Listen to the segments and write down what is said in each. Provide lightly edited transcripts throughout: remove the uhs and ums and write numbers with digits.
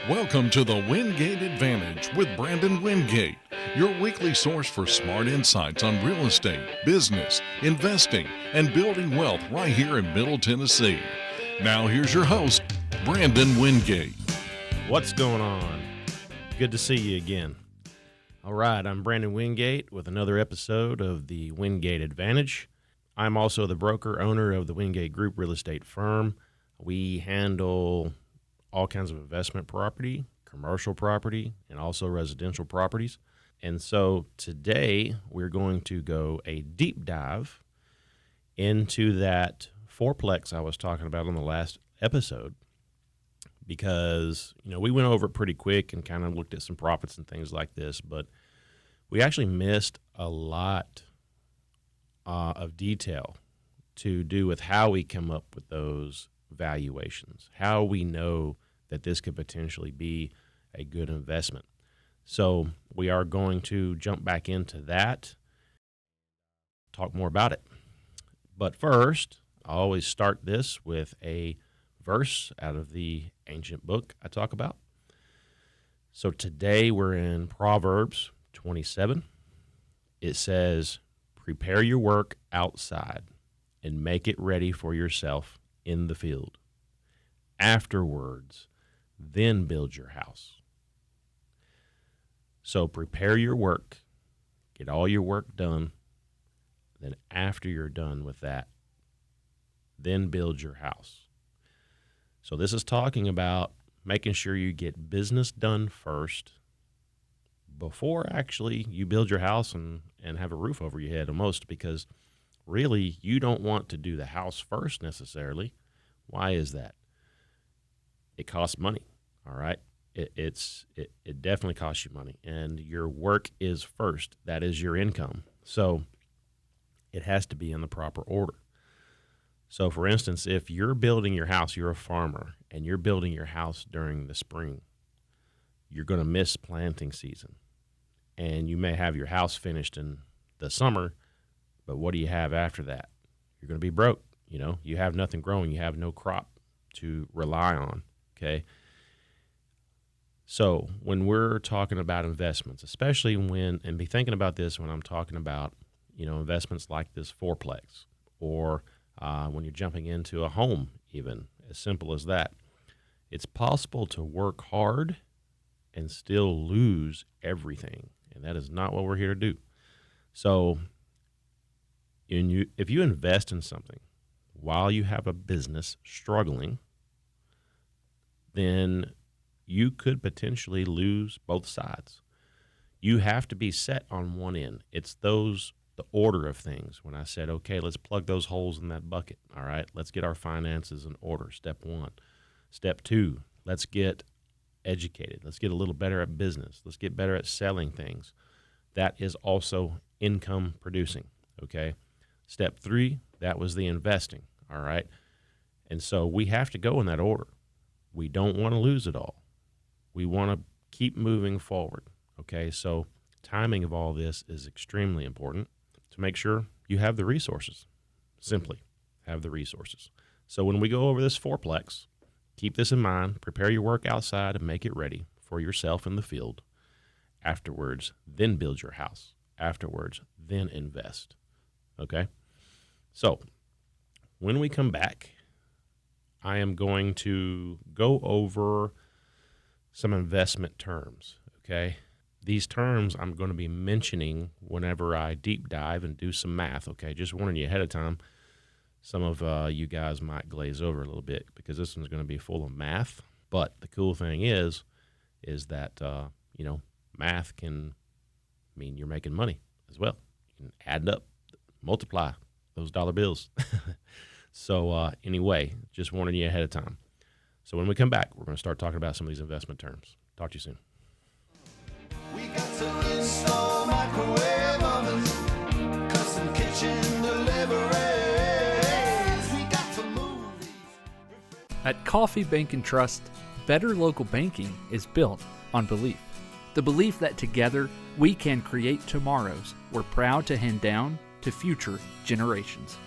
Welcome to the Wingate Advantage with Brandon Wingate, your weekly source for smart insights on real estate, business, investing, and building wealth right here in Middle Tennessee. Now here's your host, Brandon Wingate. What's going on? Good to see you again. All right, I'm Brandon Wingate with another episode of the Wingate Advantage. I'm also the broker owner of the Wingate Group Real Estate Firm. We handle all kinds of investment property, commercial property, and also residential properties. And so today we're going to go a deep dive into that fourplex I was talking about on the last episode because, we went over it pretty quick and kind of looked at some profits and things like this, but we actually missed a lot of detail to do with how we come up with those valuations, how we know that this could potentially be a good investment. So we are going to jump back into that, talk more about it. But first, I always start this with a verse out of the ancient book I talk about. So today we're in Proverbs 27. It says, "Prepare your work outside and make it ready for yourself in the field. Afterwards, then build your house." So prepare your work, get all your work done, then after you're done with that, then build your house. So this is talking about making sure you get business done first before actually you build your house and have a roof over your head almost, because really you don't want to do the house first necessarily. Why is that? It costs money, all right? It definitely costs you money, and your work is first. That is your income. So it has to be in the proper order. So for instance, if you're building your house, you're a farmer, and you're building your house during the spring, you're going to miss planting season. And you may have your house finished in the summer, but what do you have after that? You're going to be broke. You have nothing growing. You have no crop to rely on, okay? So when we're talking about investments, especially and be thinking about this when I'm talking about, investments like this fourplex, or when you're jumping into a home, even as simple as that, it's possible to work hard and still lose everything. And that is not what we're here to do. So if you invest in something while you have a business struggling, then you could potentially lose both sides. You have to be set on one end. It's the order of things. When I said, okay, let's plug those holes in that bucket. All right, let's get our finances in order. Step one. Step two, let's get educated. Let's get a little better at business. Let's get better at selling things. That is also income producing, okay? Step three, that was the investing, all right? And so we have to go in that order. We don't want to lose it all. We want to keep moving forward, okay? So timing of all this is extremely important to make sure you have the resources. Simply have the resources. So when we go over this fourplex, keep this in mind. Prepare your work outside and make it ready for yourself in the field. Afterwards, then build your house. Afterwards, then invest, okay? So when we come back, I am going to go over some investment terms, okay? These terms I'm going to be mentioning whenever I deep dive and do some math, okay? Just warning you ahead of time, some of you guys might glaze over a little bit because this one's going to be full of math. But the cool thing is that, math can mean you're making money as well. You can add up, multiply those dollar bills. So anyway, just warning you ahead of time. So when we come back, we're going to start talking about some of these investment terms. Talk to you soon. We got to install microwave ovens, custom kitchen deliveries. We got to move these. At Coffee Bank and Trust, better local banking is built on belief. The belief that together we can create tomorrows we're proud to hand down to future generations.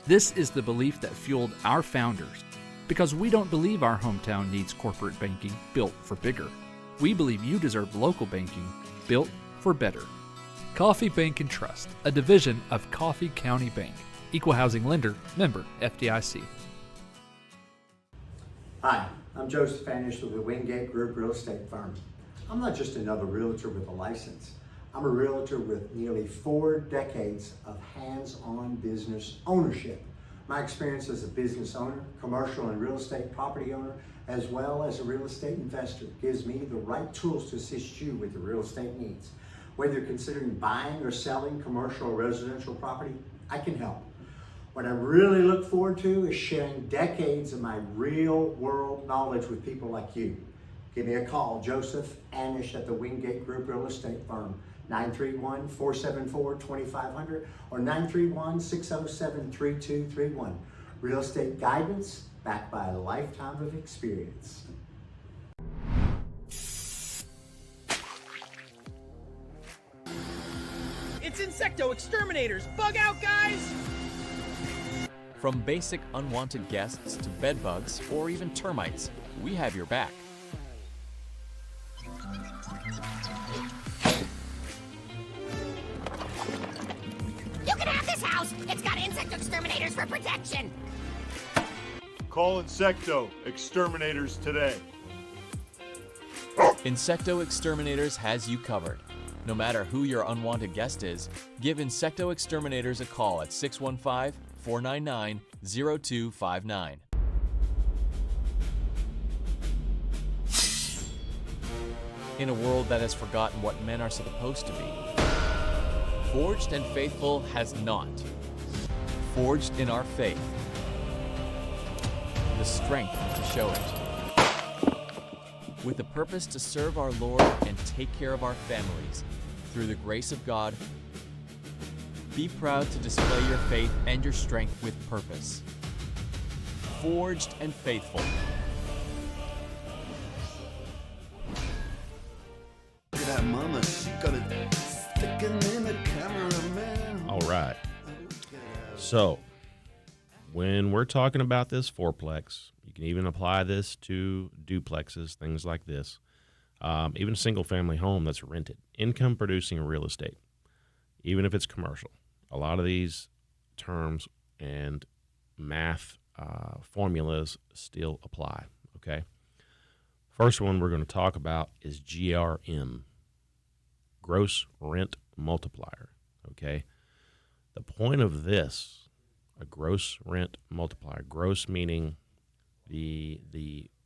This is the belief that fueled our founders Because we don't believe our hometown needs corporate banking built for bigger. We believe you deserve local banking built for better. Coffee Bank and Trust, a division of Coffee County Bank. Equal housing lender, member FDIC. Hi, I'm Joseph Fanish with the Wingate Group Real Estate Firm. I'm not just another realtor with a license. I'm a realtor with nearly 4 decades of hands-on business ownership. My experience as a business owner, commercial and real estate property owner, as well as a real estate investor gives me the right tools to assist you with your real estate needs. Whether you're considering buying or selling commercial or residential property, I can help. What I really look forward to is sharing decades of my real world knowledge with people like you. Give me a call, Joseph Anish at the Wingate Group Real Estate Firm, 931-474-2500 or 931-607-3231. Real estate guidance backed by a lifetime of experience. It's Insecto Exterminators! Bug out, guys! From basic unwanted guests to bedbugs or even termites, we have your back. You can have this house! It's got insect exterminators for protection! Call Insecto Exterminators today. Insecto Exterminators has you covered. No matter who your unwanted guest is, give Insecto Exterminators a call at 615-499-0259. In a world that has forgotten what men are supposed to be, Forged and Faithful has not. Forged in our faith. The strength to show it. With the purpose to serve our Lord and take care of our families through the grace of God. Be proud to display your faith and your strength with purpose. Forged and Faithful. Look at that mama, she got it sticking in the cameraman. All right. So, when we're talking about this fourplex, you can even apply this to duplexes, things like this. Even a single-family home that's rented, income-producing real estate, even if it's commercial. A lot of these terms and math formulas still apply, okay? First one we're going to talk about is GRM, gross rent multiplier, okay? The point of this, a gross rent multiplier, gross meaning the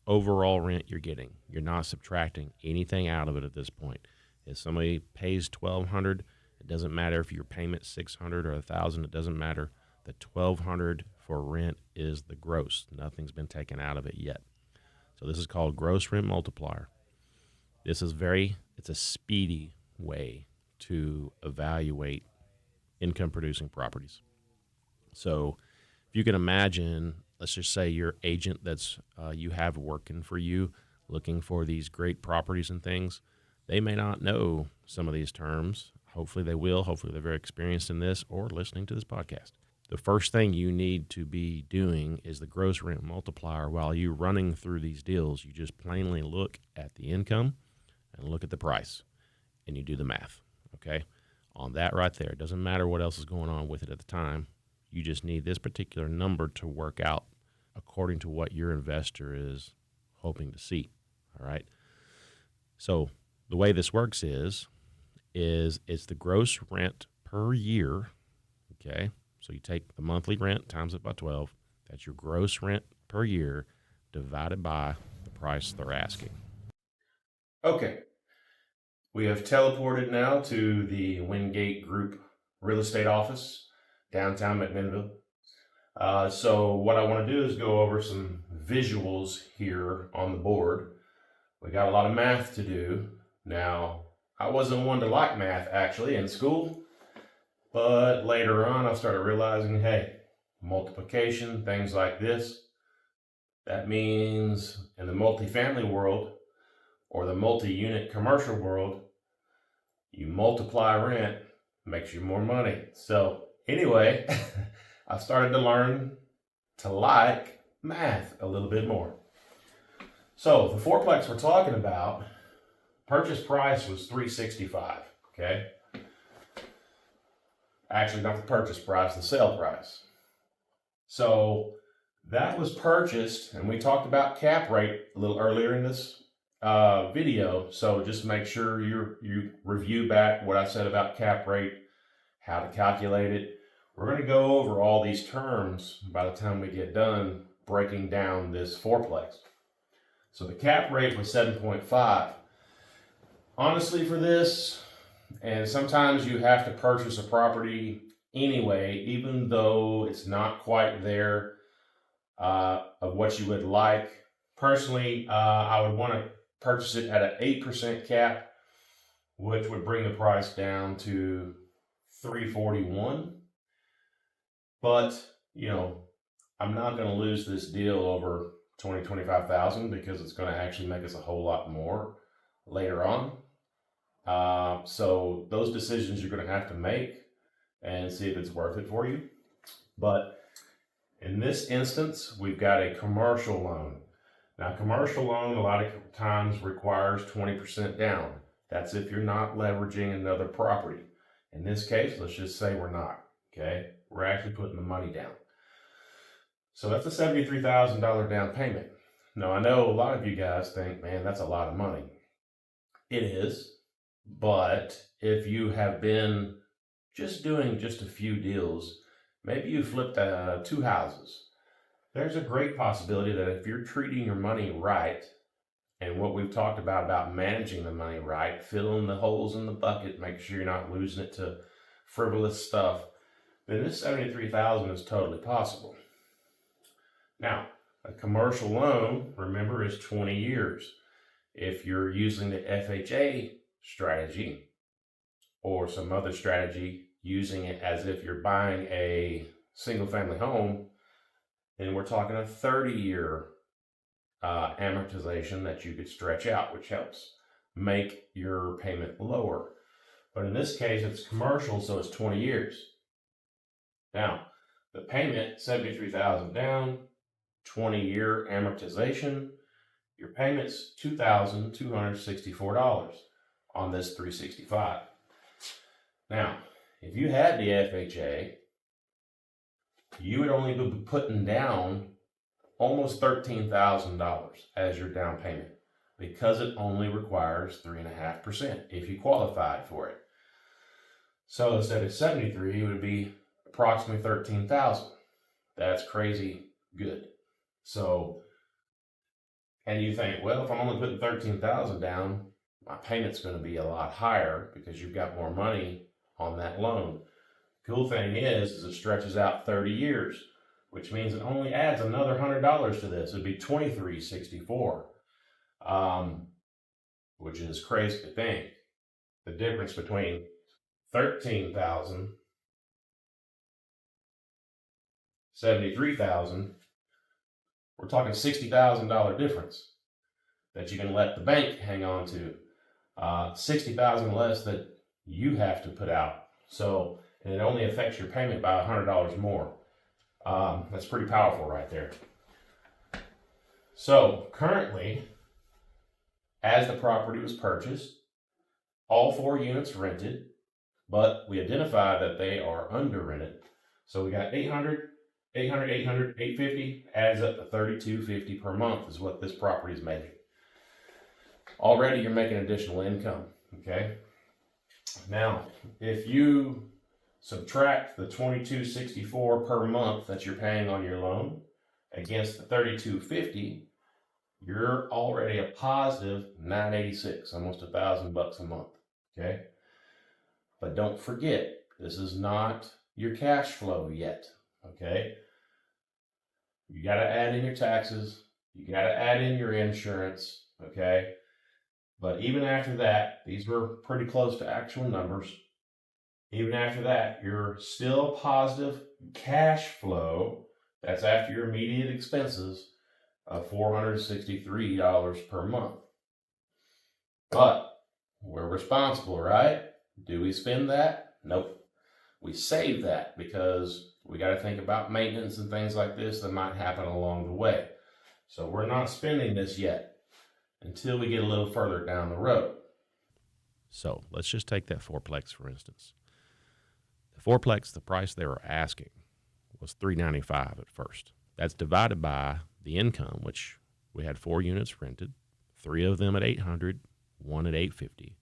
overall rent you're getting. You're not subtracting anything out of it at this point. If somebody pays $1,200, it doesn't matter if your payment's $600 or $1,000. It doesn't matter. The $1,200 for rent is the gross. Nothing's been taken out of it yet. So this is called gross rent multiplier. This is it's a speedy way to evaluate income-producing properties. So if you can imagine, let's just say your agent that's you have working for you, looking for these great properties and things, they may not know some of these terms. Hopefully they will. Hopefully they're very experienced in this or listening to this podcast. The first thing you need to be doing is the gross rent multiplier. While you're running through these deals, you just plainly look at the income and look at the price, and you do the math, okay? On that right there, it doesn't matter what else is going on with it at the time. You just need this particular number to work out according to what your investor is hoping to see, all right? So the way this works is it's the gross rent per year, okay? So you take the monthly rent times it by 12. That's your gross rent per year divided by the price they're asking. Okay. We have teleported now to the Wingate Group real estate office, downtown McMinnville. So what I want to do is go over some visuals here on the board. We got a lot of math to do. Now, I wasn't one to like math actually in school, but later on I started realizing, hey, multiplication, things like this, that means in the multifamily world or the multi-unit commercial world, you multiply rent, makes you more money. So anyway, I started to learn to like math a little bit more. So the fourplex we're talking about, purchase price was $365, okay? Actually, not the purchase price, the sale price. So that was purchased, and we talked about cap rate a little earlier in this video. So just make sure you review back what I said about cap rate, how to calculate it. We're going to go over all these terms by the time we get done breaking down this fourplex. So the cap rate was 7.5. Honestly, for this, and sometimes you have to purchase a property anyway, even though it's not quite there of what you would like. Personally, I would want to purchase it at an 8% cap, which would bring the price down to $341. But, you know, I'm not going to lose this deal over $25,000 because it's going to actually make us a whole lot more later on. So those decisions you're going to have to make and see if it's worth it for you. But in this instance, we've got a commercial loan. Now, commercial loan a lot of times requires 20% down. That's if you're not leveraging another property. In this case, let's just say we're not, okay? We're actually putting the money down. So that's a $73,000 down payment. Now, I know a lot of you guys think, man, that's a lot of money. It is, but if you have been just doing just a few deals, maybe you flipped 2 houses, there's a great possibility that if you're treating your money right, and what we've talked about managing the money right, filling the holes in the bucket, making sure you're not losing it to frivolous stuff, then this $73,000 is totally possible. Now, a commercial loan, remember, is 20 years. If you're using the FHA strategy or some other strategy, using it as if you're buying a single-family home, then we're talking a 30-year amortization that you could stretch out, which helps make your payment lower. But in this case, it's commercial, so it's 20 years. Now, the payment, $73,000 down, 20-year amortization, your payment's $2,264 on this $365. Now, if you had the FHA, you would only be putting down almost $13,000 as your down payment because it only requires 3.5% if you qualified for it. So instead of 73, it would be approximately 13,000. That's crazy good. So, and you think, well, if I'm only putting 13,000 down, my payment's going to be a lot higher because you've got more money on that loan. Cool thing is it stretches out 30 years, which means it only adds another $100 to this. It'd be $23.64, which is crazy to think. The difference between 13,000, 73,000, we're talking $60,000 difference that you can let the bank hang on to. 60,000 less that you have to put out. So, and it only affects your payment by $100 more. That's pretty powerful right there. So currently, as the property was purchased, all 4 units rented, but we identified that they are under rented. So we got 800, 850, adds up to $3,250 per month is what this property is making. Already you're making additional income, okay? Now, if you subtract the $2,264 per month that you're paying on your loan against the $3,250, you're already a positive $986, almost $1,000 a month, okay? But don't forget, this is not your cash flow yet, okay? You got to add in your taxes, you got to add in your insurance, okay? But even after that, these were pretty close to actual numbers. Even after that, you're still positive cash flow. That's after your immediate expenses of $463 per month. But we're responsible, right? Do we spend that? Nope. We save that because We got to think about maintenance and things like this that might happen along the way. So we're not spending this yet until we get a little further down the road. So let's just take that fourplex for instance. The fourplex, the price they were asking was $395 at first. That's divided by the income, which we had 4 units rented, 3 of them at $800, 1 at $850.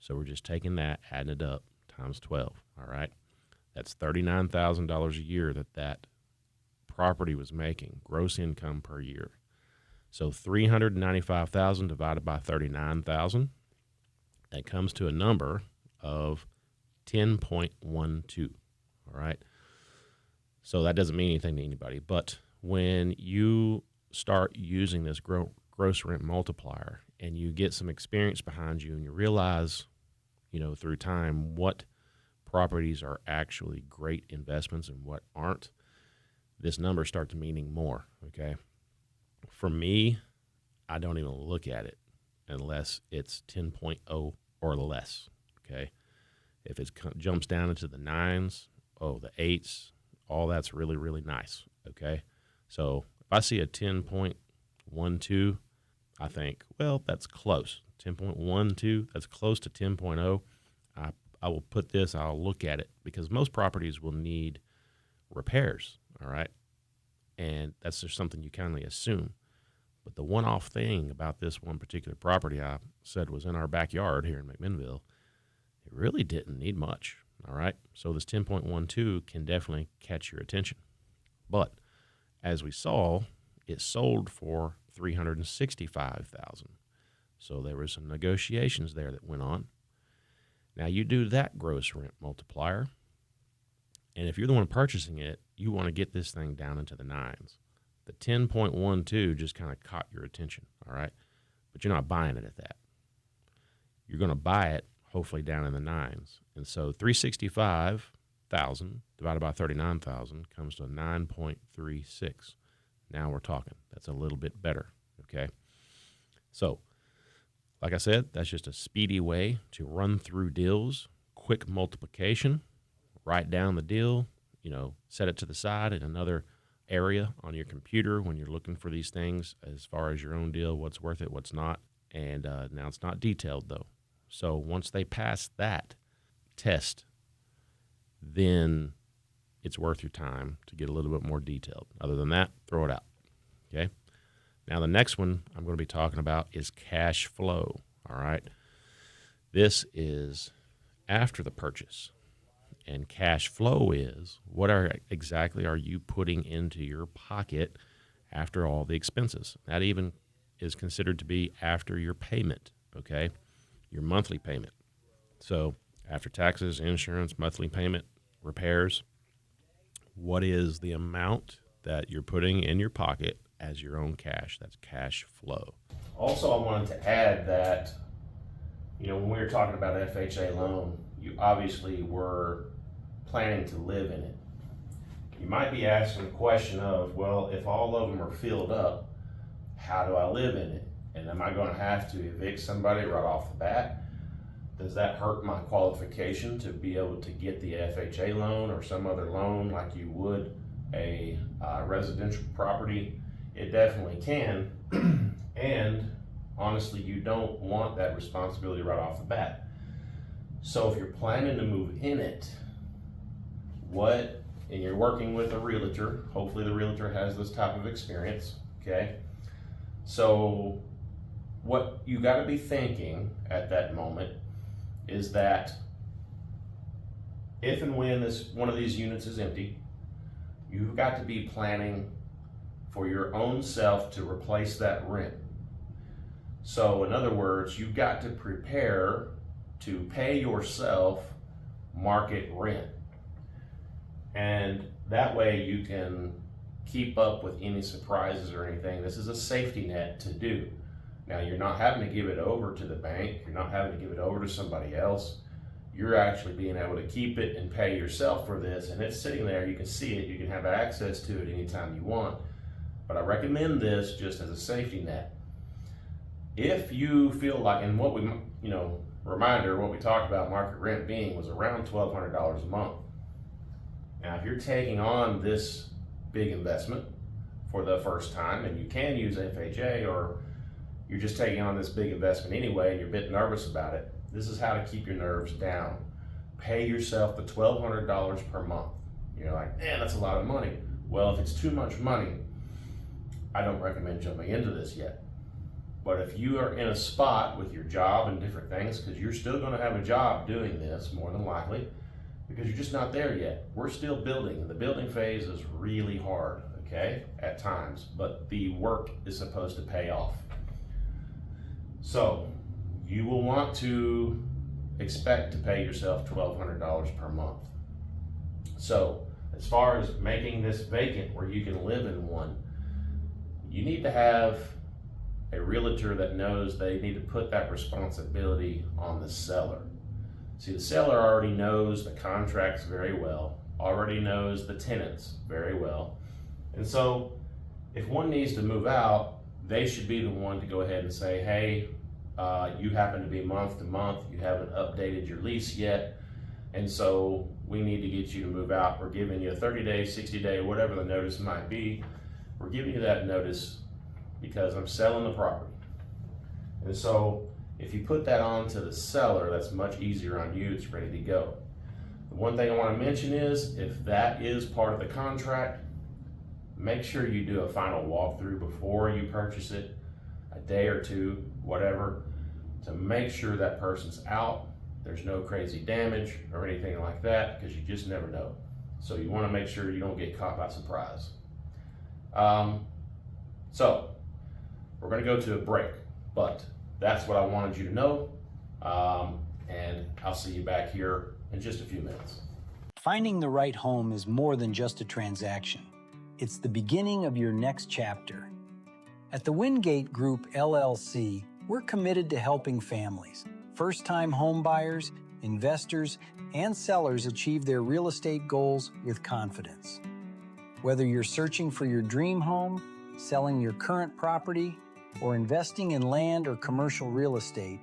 So we're just taking that, adding it up, times 12, all right? That's $39,000 a year that property was making, gross income per year. So $395,000 divided by $39,000, that comes to a number of 10.12, all right? So that doesn't mean anything to anybody, but when you start using this gross rent multiplier and you get some experience behind you and you realize, through time what properties are actually great investments and what aren't, this number starts meaning more, okay? For me, I don't even look at it unless it's 10.0 or less, okay? If it jumps down into the 9s, the 8s, all that's really, really nice, okay? So if I see a 10.12, I think, well, that's close. 10.12, that's close to 10.0. I will put this, I'll look at it, because most properties will need repairs, all right? And that's just something you kindly assume. But the one-off thing about this one particular property I said was in our backyard here in McMinnville, it really didn't need much, all right? So this 10.12 can definitely catch your attention. But as we saw, it sold for $365,000. So there were some negotiations there that went on. Now you do that gross rent multiplier, and if you're the one purchasing it, you want to get this thing down into the 9s. The 10.12 just kind of caught your attention, all right? But you're not buying it at that. You're going to buy it hopefully down in the 9s. And so $365,000 divided by $39,000 comes to a 9.36. Now we're talking. That's a little bit better, okay? So, like I said, that's just a speedy way to run through deals, quick multiplication, write down the deal, set it to the side in another area on your computer when you're looking for these things as far as your own deal, what's worth it, what's not. And now it's not detailed, though. So once they pass that test, then it's worth your time to get a little bit more detailed. Other than that, throw it out, okay? Now, the next one I'm going to be talking about is cash flow, all right? This is after the purchase. And cash flow is what exactly are you putting into your pocket after all the expenses? That even is considered to be after your payment, okay? Your monthly payment. So after taxes, insurance, monthly payment, repairs, what is the amount that you're putting in your pocket as your own cash? That's cash flow. Also, I wanted to add that, when we were talking about FHA loan, you obviously were planning to live in it. You might be asking the question of, well, if all of them are filled up, how do I live in it? And am I going to have to evict somebody right off the bat? Does that hurt my qualification to be able to get the FHA loan or some other loan like you would a residential property? It definitely can. And honestly, you don't want that responsibility right off the bat. So if you're planning to move in it, and you're working with a realtor, hopefully the realtor has this type of experience, okay? So what you got to be thinking at that moment is that if and when one of these units is empty, you've got to be planning for your own self to replace that rent. So in other words, you've got to prepare to pay yourself market rent. And that way you can keep up with any surprises or anything. This is a safety net to do. Now, you're not having to give it over to the bank. You're not having to give it over to somebody else. You're actually being able to keep it and pay yourself for this. And it's sitting there. You can see it. You can have access to it anytime you want. But I recommend this just as a safety net. If you feel like, and what we, reminder, what we talked about market rent being was around $1,200 a month. Now, if you're taking on this big investment for the first time, and you can use FHA, or you're just taking on this big investment anyway and you're a bit nervous about it, this is how to keep your nerves down. Pay yourself the $1,200 per month. You're like, man, that's a lot of money. Well, if it's too much money, I don't recommend jumping into this yet. But if you are in a spot with your job and different things, because you're still going to have a job doing this more than likely, because you're just not there yet. We're still building, and the building phase is really hard, okay, at times, but the work is supposed to pay off. So you will want to expect to pay yourself $1,200 per month. So as far as making this vacant where you can live in one, you need to have a realtor that knows they need to put that responsibility on the seller. See, the seller already knows the contracts very well, already knows the tenants very well. And so if one needs to move out, they should be the one to go ahead and say, hey, you happen to be month to month, you haven't updated your lease yet, and so we need to get you to move out. We're giving you a 30-day, 60-day, whatever the notice might be. We're giving you that notice because I'm selling the property. And so if you put that on to the seller, that's much easier on you, it's ready to go. The one thing I want to mention is, if that is part of the contract, make sure you do a final walkthrough before you purchase it, a day or two, whatever, to make sure that person's out, there's no crazy damage or anything like that, because you just never know. So you want to make sure you don't get caught by surprise. So we're going to go to a break, but that's what I wanted you to know, and I'll see you back here in just a few minutes. Finding the right home is more than just a transaction. It's the beginning of your next chapter. At the Wingate Group, LLC, we're committed to helping families, first-time home buyers, investors, and sellers achieve their real estate goals with confidence. Whether you're searching for your dream home, selling your current property, or investing in land or commercial real estate,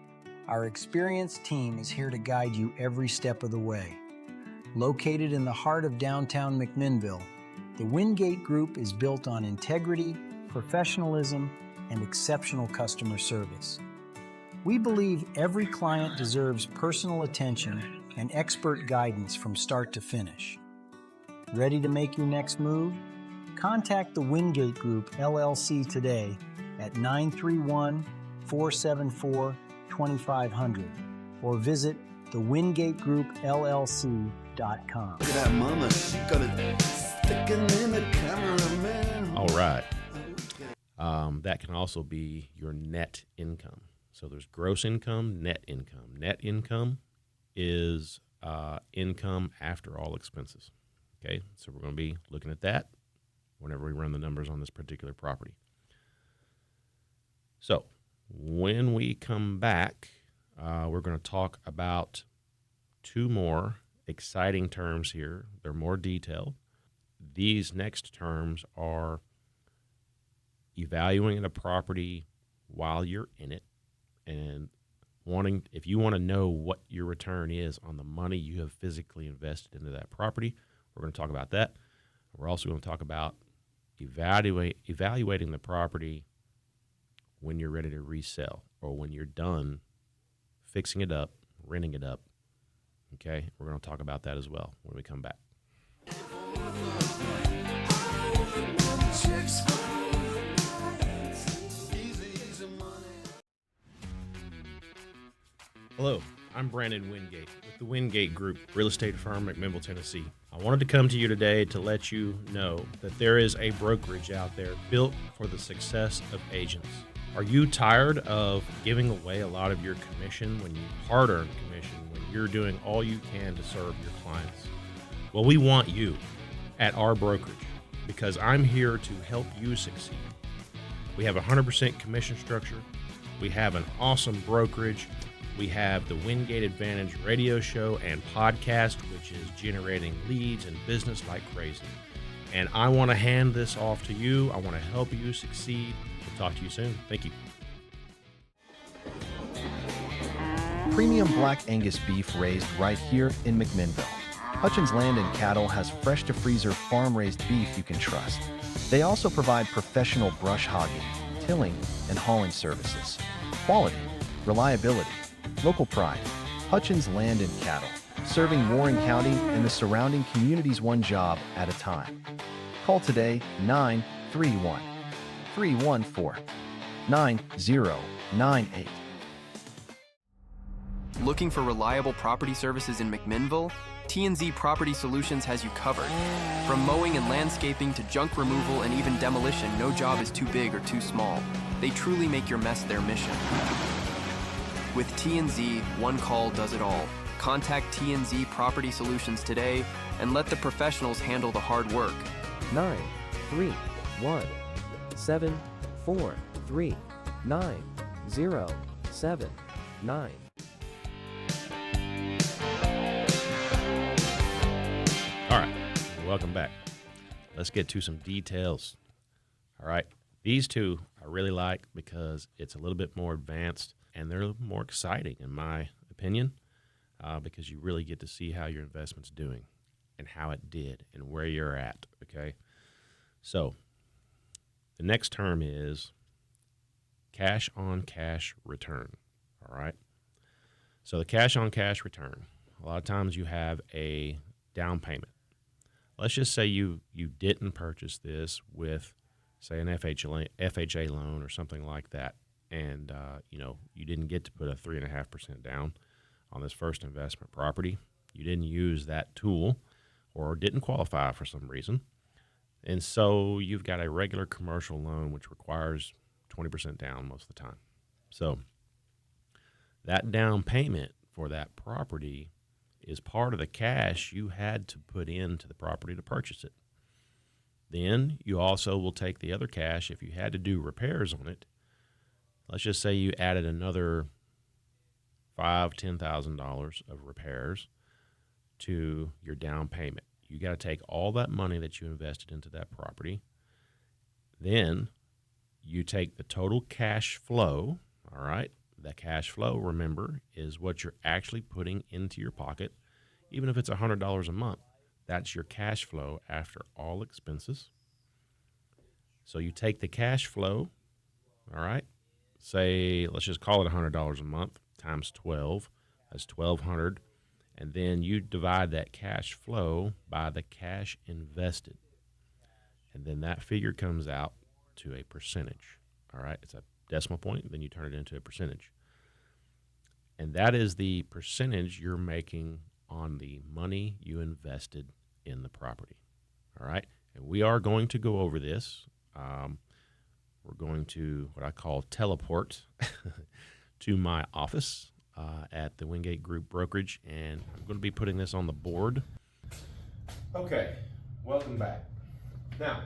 our experienced team is here to guide you every step of the way. Located in the heart of downtown McMinnville, the Wingate Group is built on integrity, professionalism, and exceptional customer service. We believe every client deserves personal attention and expert guidance from start to finish. Ready to make your next move? Contact the Wingate Group, LLC today at 931-474-2500 or visit thewingategroupllc.com. Look at that mama, she got it sticking in the cameraman. All right. That can also be your net income. So there's gross income, net income. Net income is income after all expenses. Okay, so we're going to be looking at that whenever we run the numbers on this particular property. So when we come back, we're going to talk about two more exciting terms here. They're more detailed. These next terms are evaluating a property while you're in it and if you want to know what your return is on the money you have physically invested into that property, we're going to talk about that. We're also going to talk about evaluating the property when you're ready to resell or when you're done fixing it up, renting it up. Okay, we're going to talk about that as well when we come back. Hello, I'm Brandon Wingate with the Wingate Group, real estate firm at McMinnville, Tennessee. I wanted to come to you today to let you know that there is a brokerage out there built for the success of agents. Are you tired of giving away a lot of your commission, hard-earned commission, when you're doing all you can to serve your clients? Well, we want you at our brokerage because I'm here to help you succeed. We have a 100% commission structure. We have an awesome brokerage. We have the Wingate Advantage radio show and podcast, which is generating leads and business like crazy. And I want to hand this off to you. I want to help you succeed. We'll talk to you soon. Thank you. Premium Black Angus beef raised right here in McMinnville. Hutchins Land and Cattle has fresh-to-freezer farm-raised beef you can trust. They also provide professional brush hogging, tilling, and hauling services. Quality, reliability, local pride. Hutchins Land and Cattle, serving Warren County and the surrounding communities one job at a time. Call today 931-314-9098. Looking for reliable property services in McMinnville? T&Z Property Solutions has you covered. From mowing and landscaping to junk removal and even demolition, no job is too big or too small. They truly make your mess their mission. With T&Z, one call does it all. Contact T&Z Property Solutions today and let the professionals handle the hard work. 931-743-9079. All right, welcome back. Let's get to some details. All right, these two I really like because it's a little bit more advanced and they're a little more exciting in my opinion, because you really get to see how your investment's doing and how it did and where you're at, okay? So the next term is cash-on-cash return, all right? So the cash-on-cash return, a lot of times you have a down payment. Let's just say you didn't purchase this with, say, an FHA loan or something like that, and you didn't get to put a 3.5% down on this first investment property. You didn't use that tool or didn't qualify for some reason, and so you've got a regular commercial loan which requires 20% down most of the time. So that down payment for that property is part of the cash you had to put into the property to purchase it. Then you also will take the other cash if you had to do repairs on it. Let's just say you added another $5,000-$10,000 of repairs to your down payment. You got to take all that money that you invested into that property. Then you take the total cash flow, all right? The cash flow, remember, is what you're actually putting into your pocket. Even if it's $100 a month, that's your cash flow after all expenses. So you take the cash flow, all right? Say, let's just call it $100 a month times 12. That's $1,200. And then you divide that cash flow by the cash invested. And then that figure comes out to a percentage, all right? It's a decimal point, then you turn it into a percentage. And that is the percentage you're making on the money you invested in the property, all right? And we are going to go over this. We're going to, what I call, teleport to my office at the Wingate Group Brokerage, and I'm going to be putting this on the board. Okay, welcome back. Now,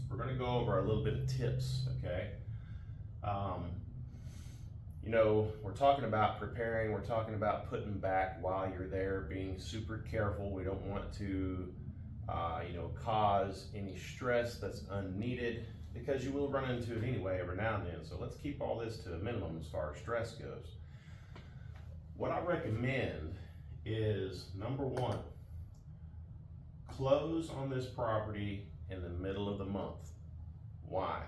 we're going to go over a little bit of tips, okay? We're talking about preparing, we're talking about putting back while you're there, being super careful. We don't want to, cause any stress that's unneeded, because you will run into it anyway every now and then. So let's keep all this to a minimum as far as stress goes. What I recommend is, number one, close on this property in the middle of the month. Why?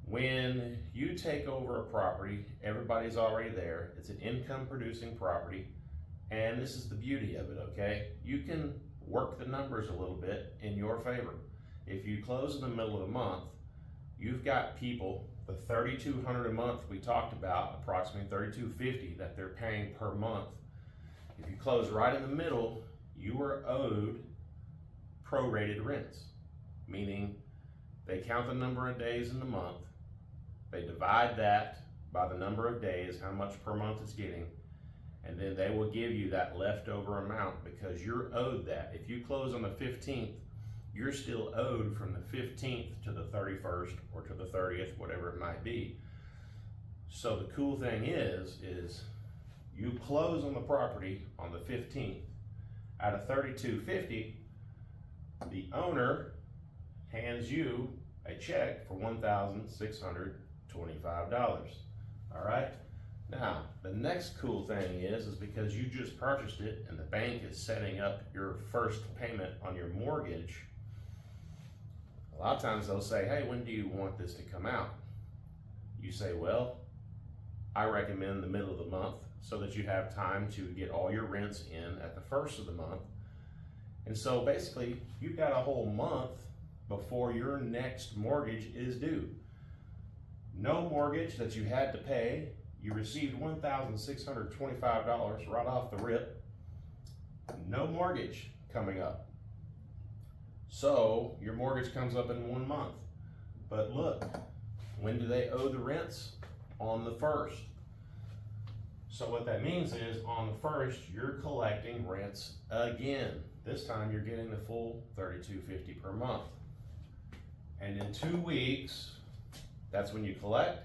When you take over a property, everybody's already there. It's an income producing property, and this is the beauty of it, okay? You can work the numbers a little bit in your favor. If you close in the middle of the month, you've got people, the $3,200 a month we talked about, approximately $3,250 that they're paying per month. If you close right in the middle, you are owed prorated rents, meaning they count the number of days in the month, they divide that by the number of days, how much per month it's getting, and then they will give you that leftover amount because you're owed that. If you close on the 15th, you're still owed from the 15th to the 31st or to the 30th, whatever it might be. So the cool thing is you close on the property on the 15th. Out of $3,250, the owner hands you a check for $1,625. All right? Now, the next cool thing is because you just purchased it and the bank is setting up your first payment on your mortgage, a lot of times they'll say, hey, when do you want this to come out? You say, well, I recommend the middle of the month so that you have time to get all your rents in at the first of the month. And so basically, you've got a whole month before your next mortgage is due. No mortgage that you had to pay. You received $1,625 right off the rip. No mortgage coming up. So your mortgage comes up in 1 month. But look, when do they owe the rents? On the 1st. So what that means is on the 1st, you're collecting rents again. This time you're getting the full $32.50 per month. And in 2 weeks, that's when you collect.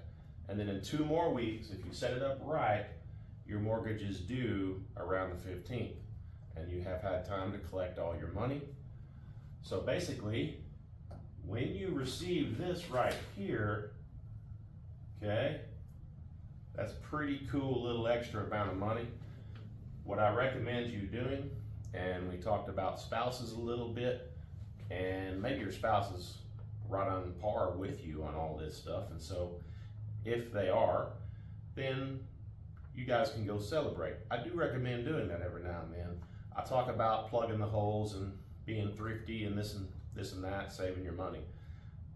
And then in 2 more weeks, if you set it up right, your mortgage is due around the 15th. And you have had time to collect all your money. So basically, when you receive this right here, okay, that's pretty cool little extra amount of money. What I recommend you doing, and we talked about spouses a little bit, and maybe your spouse is right on par with you on all this stuff, and so if they are, then you guys can go celebrate. I do recommend doing that every now and then. I talk about plugging the holes and being thrifty and this and that, saving your money.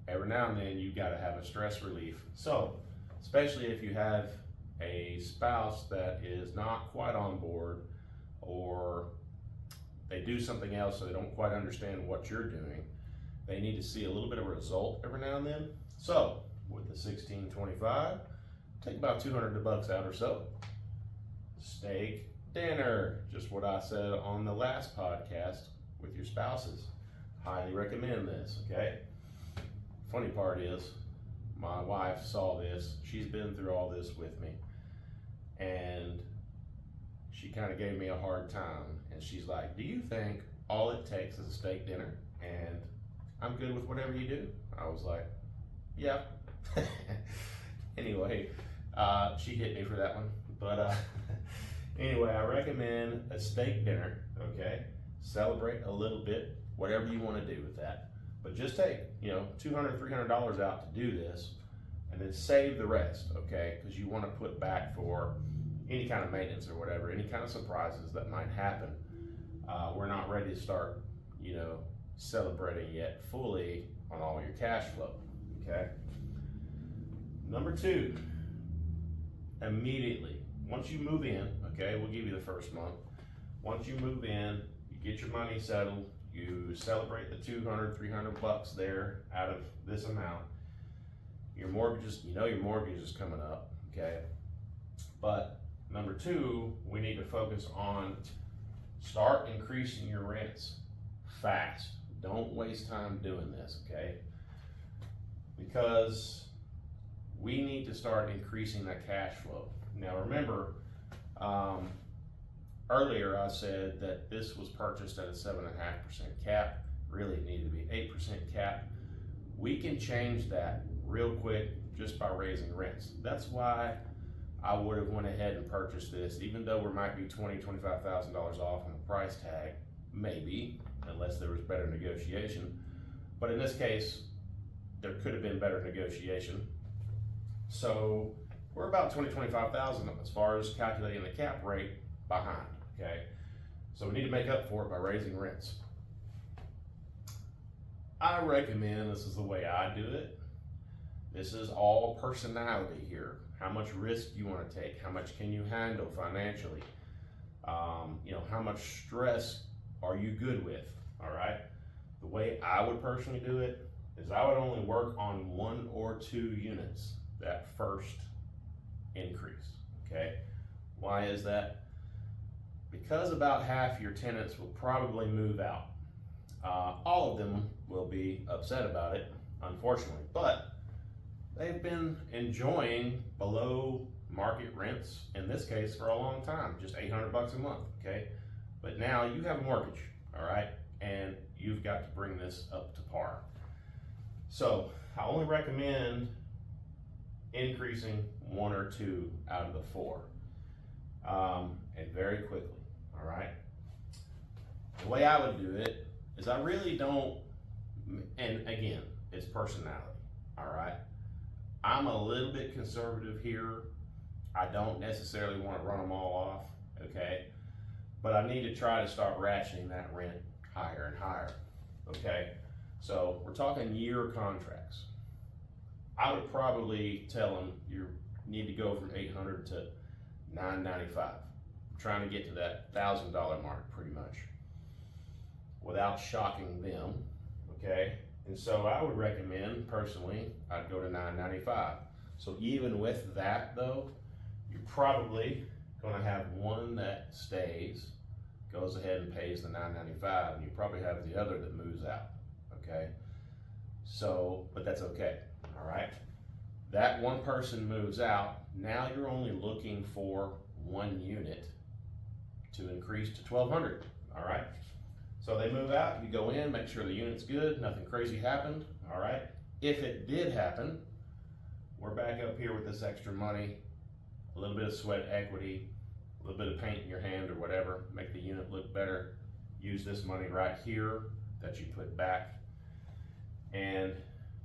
Every now and then you gotta have a stress relief. So, especially if you have a spouse that is not quite on board, or they do something else so they don't quite understand what you're doing, they need to see a little bit of a result every now and then. So with the $16.25, take about $200 out or so. Steak dinner, just what I said on the last podcast with your spouses. Highly recommend this, okay? Funny part is, my wife saw this. She's been through all this with me. And she kind of gave me a hard time. And she's like, do you think all it takes is a steak dinner and I'm good with whatever you do? I was like, yeah. Anyway, she hit me for that one. But anyway, I recommend a steak dinner, okay? Celebrate a little bit, whatever you want to do with that. But just take, $200, $300 out to do this, and then save the rest, okay? Because you want to put back for any kind of maintenance or whatever, any kind of surprises that might happen. We're not ready to start, celebrating yet fully on all your cash flow, okay? Number 2, immediately, once you move in, okay, we'll give you the first month. Once you move in, you get your money settled, you celebrate the $200, $300 there out of this amount. Your mortgages, your mortgage is coming up, okay? But number 2, we need to focus on start increasing your rents fast. Don't waste time doing this, okay? Because we need to start increasing that cash flow. Now remember, earlier I said that this was purchased at a 7.5% cap. Really it needed to be 8% cap. We can change that real quick just by raising rents. That's why I would have went ahead and purchased this, even though we might be $20,000, $25,000 off on the price tag, maybe, unless there was better negotiation. But in this case, there could have been better negotiation. So we're about $20,000, $25,000 as far as calculating the cap rate behind, okay? So we need to make up for it by raising rents. I recommend, this is the way I do it. This is all personality here. How much risk you want to take? How much can you handle financially? How much stress are you good with? All right. The way I would personally do it is I would only work on 1 or 2 units that first increase. Okay. Why is that? Because about half your tenants will probably move out. All of them will be upset about it, unfortunately, but they've been enjoying below market rents, in this case, for a long time, just $800 a month, okay? But now you have a mortgage, all right? And you've got to bring this up to par. So I only recommend increasing one or two out of the four, and very quickly. All right. The way I would do it is I really don't, and again, it's personality. All right. I'm a little bit conservative here. I don't necessarily want to run them all off. Okay. But I need to try to start ratcheting that rent higher and higher. Okay. So we're talking year contracts. I would probably tell them you need to go from $800 to $995. Trying to get to that $1,000 mark pretty much without shocking them. Okay. And so I would recommend personally, I'd go to $995. So even with that though, you're probably going to have one that stays, goes ahead and pays the $995, and you probably have the other that moves out. Okay. So, but that's okay. All right. That one person moves out. Now you're only looking for one unit to increase to 1,200. All right. So they move out, you go in, make sure the unit's good, nothing crazy happened. All right. If it did happen, we're back up here with this extra money, a little bit of sweat equity, a little bit of paint in your hand or whatever, make the unit look better. Use this money right here that you put back. And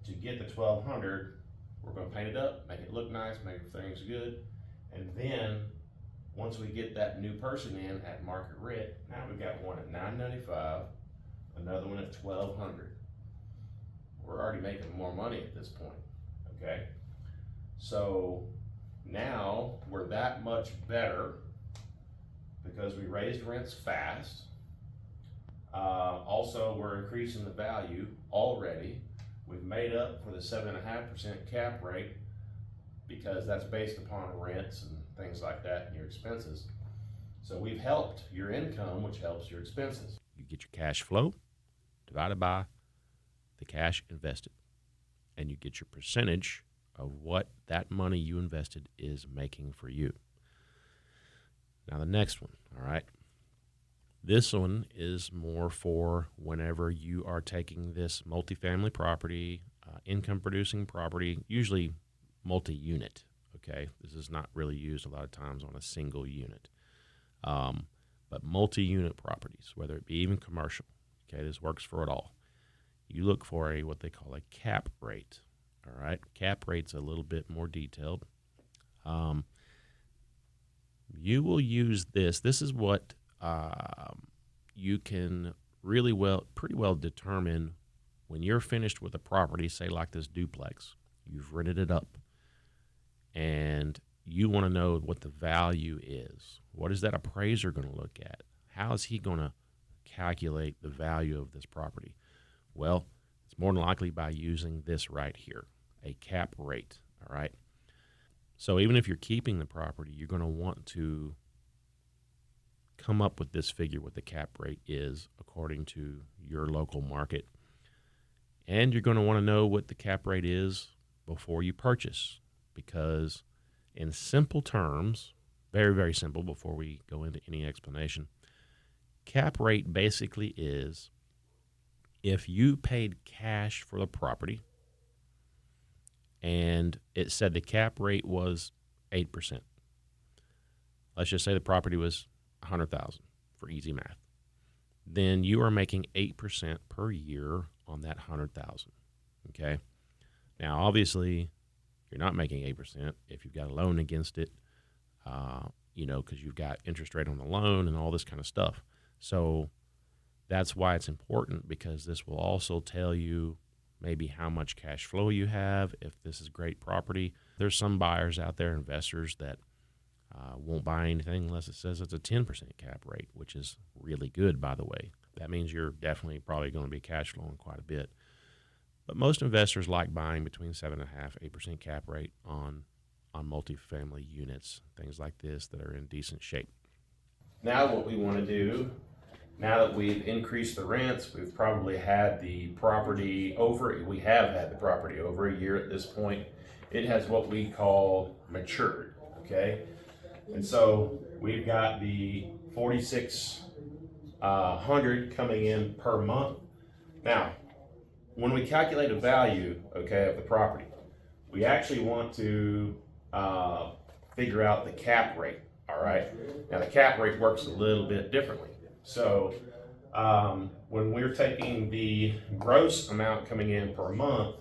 to get the 1,200, we're going to paint it up, make it look nice, make things good. And then once we get that new person in at market rent, now we've got one at $995, another one at $1,200. We're already making more money at this point. Okay. So now we're that much better because we raised rents fast. Also, we're increasing the value already. We've made up for the 7.5% cap rate because that's based upon rents and things like that and your expenses. So we've helped your income, which helps your expenses. You get your cash flow divided by the cash invested, and you get your percentage of what that money you invested is making for you. Now the next one, all right? This one is more for whenever you are taking this multifamily property, income-producing property, usually multi-unit, okay? This is not really used a lot of times on a single unit. But multi-unit properties, whether it be even commercial, okay, this works for it all. You look for what they call a cap rate, all right? Cap rate's a little bit more detailed. You will use this. This is what you can pretty well determine when you're finished with a property, say like this duplex, you've rented it up, and you want to know what the value is. What is that appraiser going to look at? How is he going to calculate the value of this property? Well, it's more than likely by using this right here, a cap rate, all right? So even if you're keeping the property, you're going to want to come up with this figure, what the cap rate is according to your local market. And you're going to want to know what the cap rate is before you purchase, because in simple terms, very, very simple before we go into any explanation, cap rate basically is if you paid cash for the property and it said the cap rate was 8%. Let's just say the property was $100,000 for easy math. Then you are making 8% per year on that $100,000. Okay. Now, obviously, you're not making 8% if you've got a loan against it, because you've got interest rate on the loan and all this kind of stuff. So that's why it's important, because this will also tell you maybe how much cash flow you have, if this is great property. There's some buyers out there, investors, that won't buy anything unless it says it's a 10% cap rate, which is really good, by the way. That means you're definitely probably going to be cash flowing quite a bit. But most investors like buying between 7.5%, 8% cap rate on multifamily units, things like this that are in decent shape. Now what we want to do, now that we've increased the rents, we've probably had the property we have had the property over a year at this point. It has what we call matured, okay? And so we've got the 4,600 coming in per month. Now, when we calculate a value, okay, of the property, we actually want to figure out the cap rate. All right. Now the cap rate works a little bit differently. So when we're taking the gross amount coming in per month,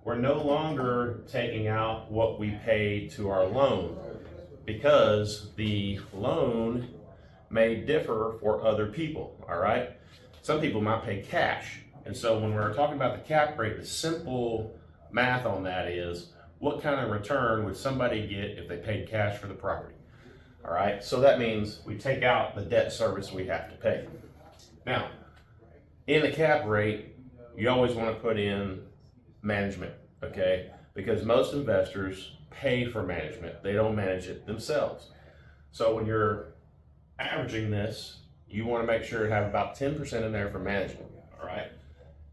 we're no longer taking out what we pay to our loan, because the loan may differ for other people. All right. Some people might pay cash. And so when we're talking about the cap rate, the simple math on that is, what kind of return would somebody get if they paid cash for the property? All right, so that means we take out the debt service we have to pay. Now, in the cap rate, you always want to put in management, okay? Because most investors pay for management. They don't manage it themselves. So when you're averaging this, you want to make sure to have about 10% in there for management, all right?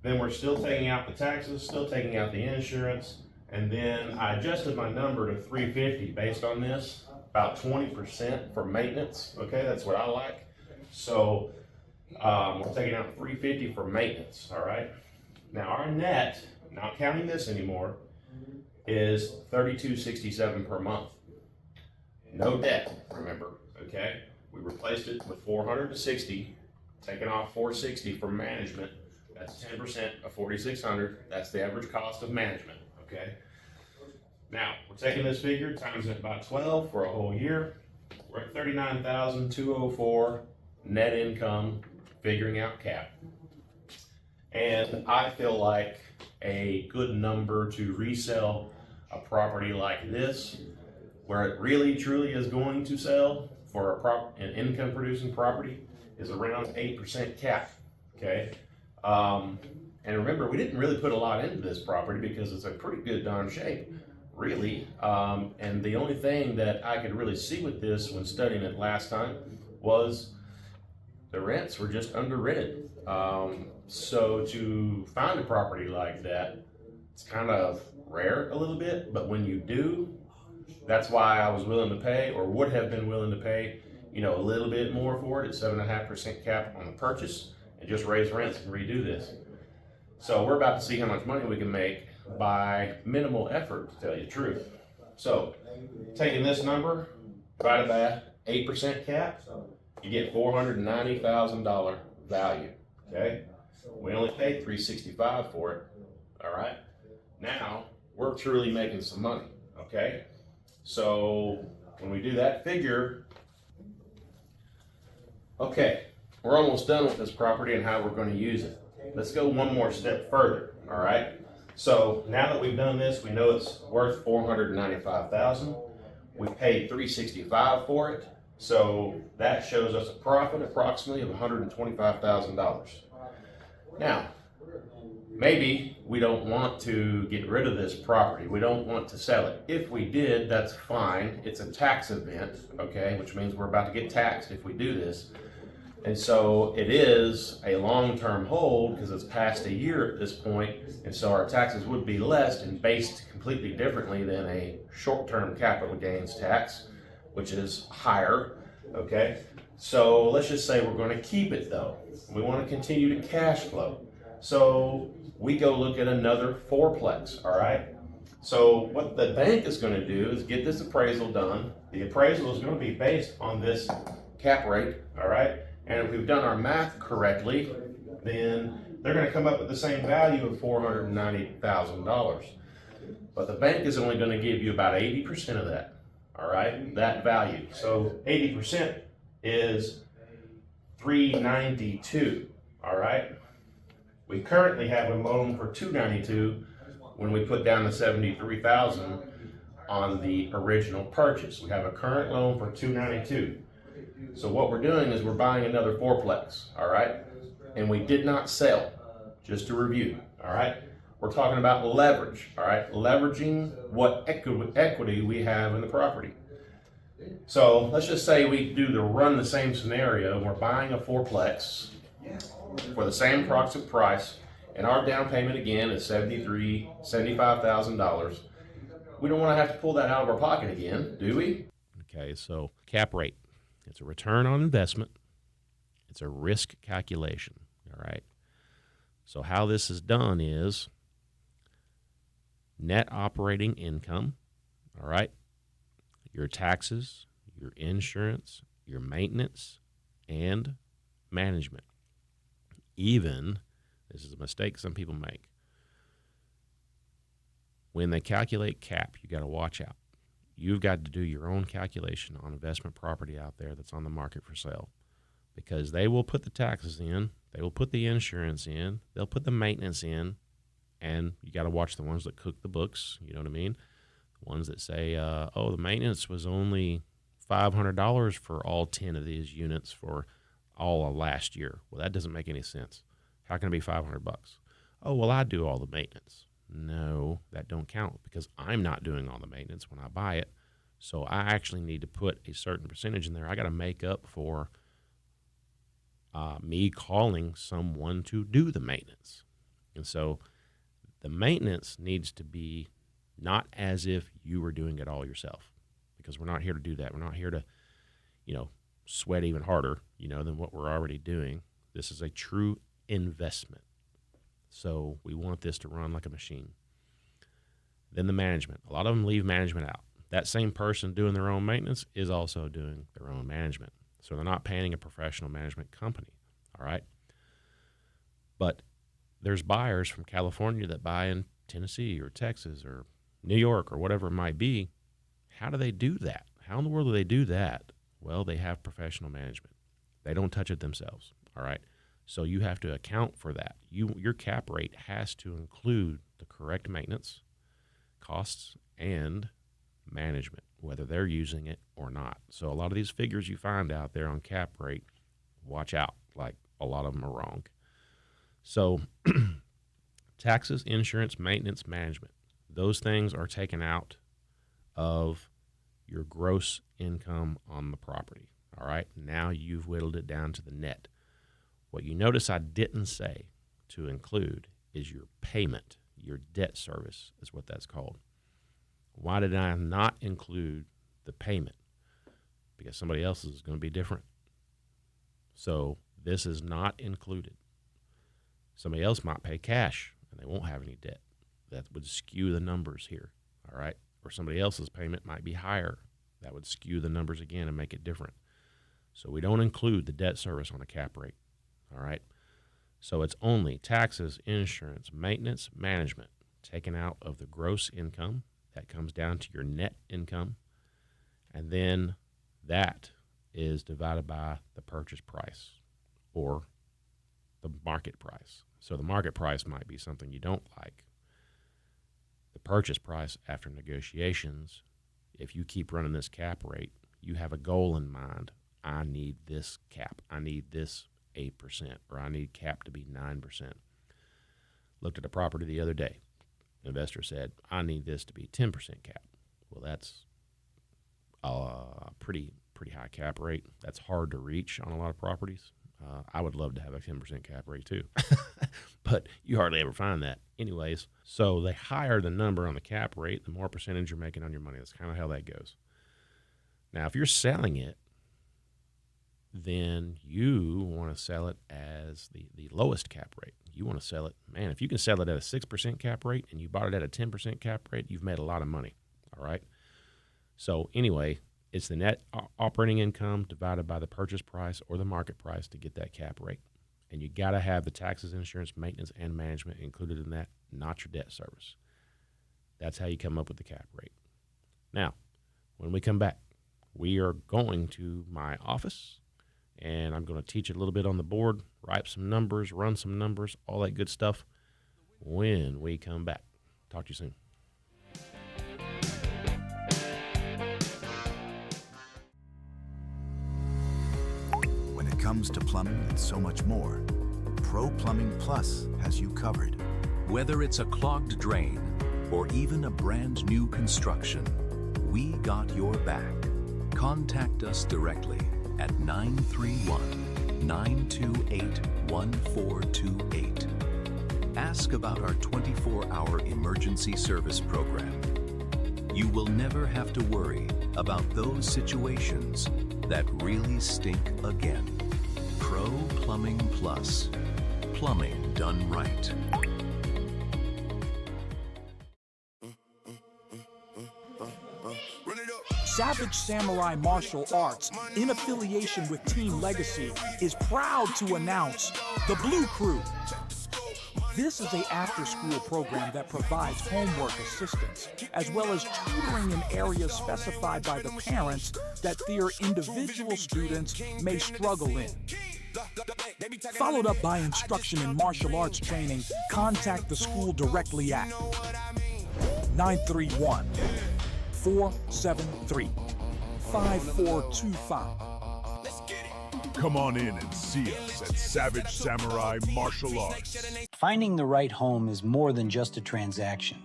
Then we're still taking out the taxes, still taking out the insurance, and then I adjusted my number to 350 based on this, about 20% for maintenance, okay? That's what I like. So we're taking out 350 for maintenance, all right? Now our net, not counting this anymore, is 3267 per month. No debt, remember, okay? We replaced it with 460, taking off 460 for management. That's 10% of 4,600. That's the average cost of management, okay? Now, we're taking this figure, times it by 12 for a whole year. We're at 39,204 net income, figuring out cap. And I feel like a good number to resell a property like this, where it really truly is going to sell for an income producing property, is around 8% cap, okay? And remember, we didn't really put a lot into this property because it's a pretty good darn shape, really. And the only thing that I could really see with this when studying it last time was the rents were just under rented. So to find a property like that, it's kind of rare a little bit, but when you do, that's why I was willing to pay, or would have been willing to pay, you know, a little bit more for it at 7.5% cap on the purchase, and just raise rents and redo this. So we're about to see how much money we can make by minimal effort, to tell you the truth. So taking this number, divided by 8% cap, you get $490,000 value, okay? We only paid $365 for it, all right? Now, we're truly making some money, okay? So when we do that figure, okay, we're almost done with this property and how we're going to use it. Let's go one more step further, all right? So now that we've done this, we know it's worth $495,000. We paid $365 for it, so that shows us a profit approximately of $125,000. Now, maybe we don't want to get rid of this property. We don't want to sell it. If we did, that's fine. It's a tax event, okay, which means we're about to get taxed if we do this. And so it is a long-term hold because it's past a year at this point, and so our taxes would be less and based completely differently than a short-term capital gains tax, which is higher, okay? So let's just say we're going to keep it though. We want to continue to cash flow. So we go look at another fourplex, all right? So what the bank is going to do is get this appraisal done. The appraisal is going to be based on this cap rate, all right? And if we've done our math correctly, then they're going to come up with the same value of $490,000. But the bank is only going to give you about 80% of that, all right? That value. So 80% is $392, all right? We currently have a loan for $292 when we put down the $73,000 on the original purchase. We have a current loan for $292. So what we're doing is we're buying another fourplex, all right? And we did not sell, just to review, all right? We're talking about leverage, all right? Leveraging what equity we have in the property. So let's just say we run the same scenario, and we're buying a fourplex for the same approximate price, and our down payment again is $75,000. We don't want to have to pull that out of our pocket again, do we? Okay, so cap rate. It's a return on investment. It's a risk calculation, all right? So how this is done is net operating income, all right, your taxes, your insurance, your maintenance, and management. Even, this is a mistake some people make, when they calculate cap, you got to watch out. You've got to do your own calculation on investment property out there that's on the market for sale, because they will put the taxes in, they will put the insurance in, they'll put the maintenance in, and you got to watch the ones that cook the books, you know what I mean? The ones that say, oh, the maintenance was only $500 for all 10 of these units for all of last year. Well, that doesn't make any sense. How can it be $500? Oh, well, I do all the maintenance. No, that don't count, because I'm not doing all the maintenance when I buy it. So I actually need to put a certain percentage in there. I got to make up for me calling someone to do the maintenance. And so the maintenance needs to be not as if you were doing it all yourself, because we're not here to do that. We're not here to, sweat even harder, than what we're already doing. This is a true investment. So we want this to run like a machine. Then the management. A lot of them leave management out. That same person doing their own maintenance is also doing their own management. So they're not paying a professional management company, all right? But there's buyers from California that buy in Tennessee or Texas or New York or whatever it might be. How do they do that? How in the world do they do that? Well, they have professional management. They don't touch it themselves, all right? So you have to account for that. Your cap rate has to include the correct maintenance, costs, and management, whether they're using it or not. So a lot of these figures you find out there on cap rate, watch out. Like, a lot of them are wrong. So taxes, insurance, maintenance, management, those things are taken out of your gross income on the property. All right, now you've whittled it down to the net. What you notice I didn't say to include is your payment, your debt service is what that's called. Why did I not include the payment? Because somebody else's is going to be different. So this is not included. Somebody else might pay cash and they won't have any debt. That would skew the numbers here, all right? Or somebody else's payment might be higher. That would skew the numbers again and make it different. So we don't include the debt service on a cap rate, all right? So it's only taxes, insurance, maintenance, management taken out of the gross income. That comes down to your net income. And then that is divided by the purchase price or the market price. So the market price might be something you don't like. The purchase price after negotiations, if you keep running this cap rate, you have a goal in mind. I need this cap. I need this 8%, or I need cap to be 9%. Looked at a property the other day. Investor said, I need this to be 10% cap. Well, that's a pretty high cap rate. That's hard to reach on a lot of properties. I would love to have a 10% cap rate too, but you hardly ever find that. Anyways, so the higher the number on the cap rate, the more percentage you're making on your money. That's kind of how that goes. Now, if you're selling it, then you want to sell it as the lowest cap rate. You want to sell it, man, if you can sell it at a 6% cap rate and you bought it at a 10% cap rate, you've made a lot of money, all right? So anyway, it's the net operating income divided by the purchase price or the market price to get that cap rate. And you got to have the taxes, insurance, maintenance, and management included in that, not your debt service. That's how you come up with the cap rate. Now, when we come back, we are going to my office, and I'm going to teach you a little bit on the board, write some numbers, run some numbers, all that good stuff when we come back. Talk to you soon. When it comes to plumbing and so much more, Pro Plumbing Plus has you covered. Whether it's a clogged drain or even a brand new construction, we got your back. Contact us directly at 931-928-1428. Ask about our 24-hour emergency service program. You will never have to worry about those situations that really stink again. Pro Plumbing Plus. Plumbing done right. Savage Samurai Martial Arts, in affiliation with Team Legacy, is proud to announce the Blue Crew. This is an after-school program that provides homework assistance, as well as tutoring in areas specified by the parents that their individual students may struggle in. Followed up by instruction in martial arts training, contact the school directly at 931-473-5425. Come on in and see us at Savage Samurai Martial Arts. Finding the right home is more than just a transaction.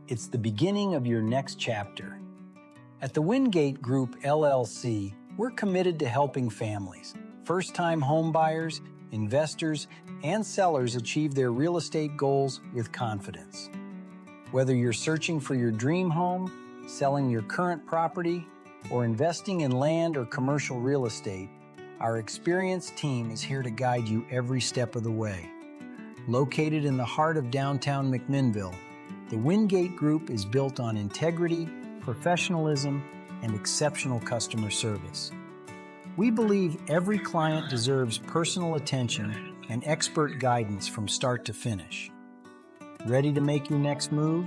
It's the beginning of your next chapter. At the Wingate Group LLC, we're committed to helping families, first-time home buyers, investors, and sellers achieve their real estate goals with confidence. Whether you're searching for your dream home, selling your current property, or investing in land or commercial real estate, our experienced team is here to guide you every step of the way. Located in the heart of downtown McMinnville, the Wingate Group is built on integrity, professionalism, and exceptional customer service. We believe every client deserves personal attention and expert guidance from start to finish. Ready to make your next move?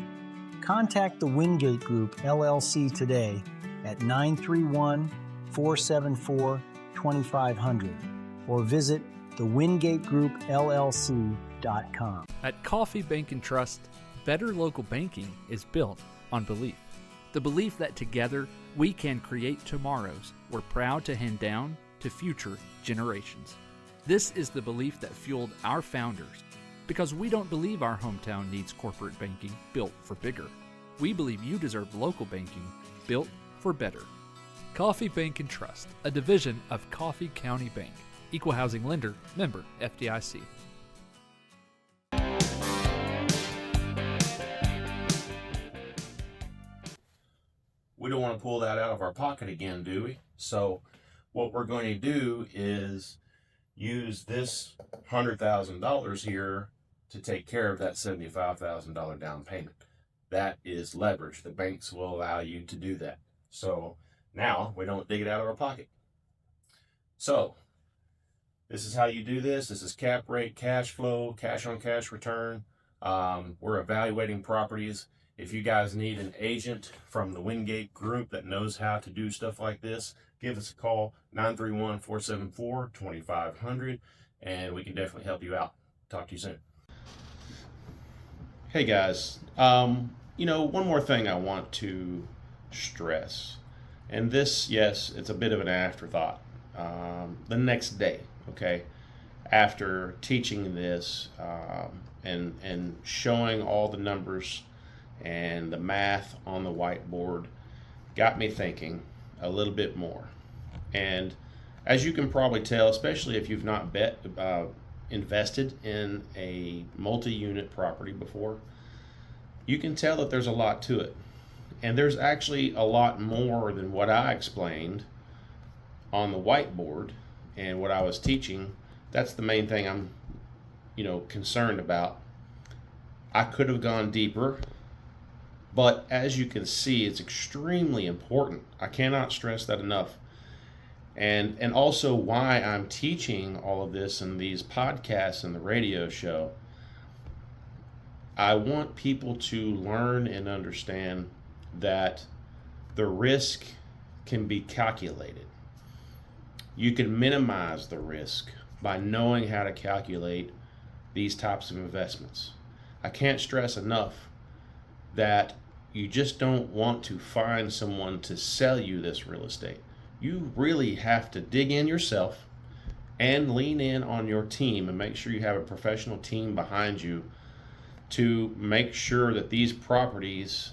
Contact the Wingate Group LLC today at 931-474-2500 or visit thewingategroupllc.com. At Coffee Bank and Trust, better local banking is built on belief. The belief that together we can create tomorrows we're proud to hand down to future generations. This is the belief that fueled our founders, because we don't believe our hometown needs corporate banking built for bigger. We believe you deserve local banking built for better. Coffee Bank and Trust, a division of Coffee County Bank. Equal housing lender, member FDIC. We don't want to pull that out of our pocket again, do we? So what we're going to do is use this $100,000 here to take care of that $75,000 down payment. That is leverage. The banks will allow you to do that. So now we don't dig it out of our pocket. So this is how you do this. This is cap rate, cash flow, cash on cash return. We're evaluating properties. If you guys need an agent from the Wingate Group that knows how to do stuff like this, give us a call, 931-474-2500, and we can definitely help you out. Talk to you soon. Hey guys, one more thing I want to stress, and this, yes, it's a bit of an afterthought. The next day, okay, after teaching this and showing all the numbers and the math on the whiteboard, got me thinking a little bit more. And as you can probably tell, especially if you've not invested in a multi-unit property before, you can tell that there's a lot to it. And there's actually a lot more than what I explained on the whiteboard and what I was teaching. That's the main thing I'm, concerned about. I could have gone deeper, but as you can see, it's extremely important. I cannot stress that enough. And also why I'm teaching all of this in these podcasts and the radio show. I want people to learn and understand that the risk can be calculated. You can minimize the risk by knowing how to calculate these types of investments. I can't stress enough that you just don't want to find someone to sell you this real estate. You really have to dig in yourself and lean in on your team and make sure you have a professional team behind you to make sure that these properties,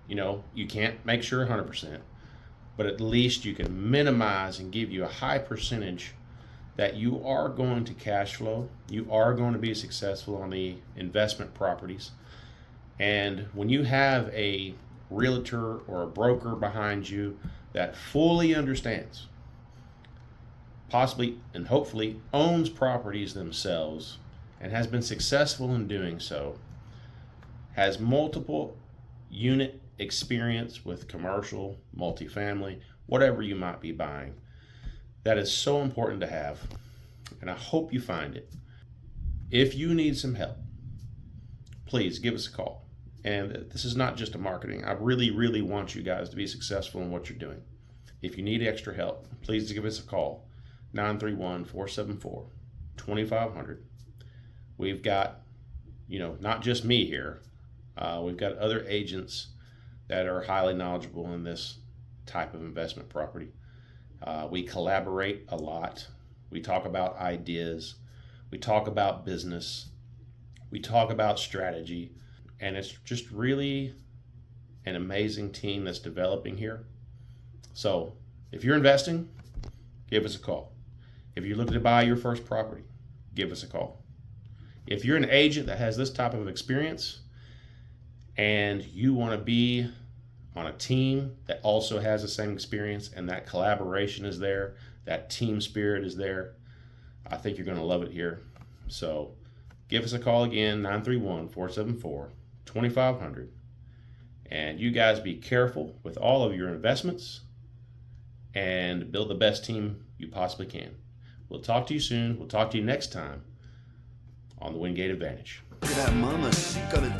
you can't make sure 100%, but at least you can minimize and give you a high percentage that you are going to cash flow, you are going to be successful on the investment properties. And when you have a realtor or a broker behind you that fully understands, possibly and hopefully owns properties themselves and has been successful in doing so, has multiple unit experience with commercial, multifamily, whatever you might be buying. That is so important to have, and I hope you find it. If you need some help, please give us a call. And this is not just a marketing. I really, really want you guys to be successful in what you're doing. If you need extra help, please give us a call, 931-474-2500. We've got, not just me here. We've got other agents that are highly knowledgeable in this type of investment property. We collaborate a lot. We talk about ideas. We talk about business. We talk about strategy. And it's just really an amazing team that's developing here. So if you're investing, give us a call. If you're looking to buy your first property, give us a call. If you're an agent that has this type of experience and you want to be on a team that also has the same experience and that collaboration is there, that team spirit is there, I think you're going to love it here. So give us a call again, 931-474-2500. And you guys be careful with all of your investments and build the best team you possibly can. We'll talk to you soon. We'll talk to you next time on the Wingate Advantage. Look at that mama, she got a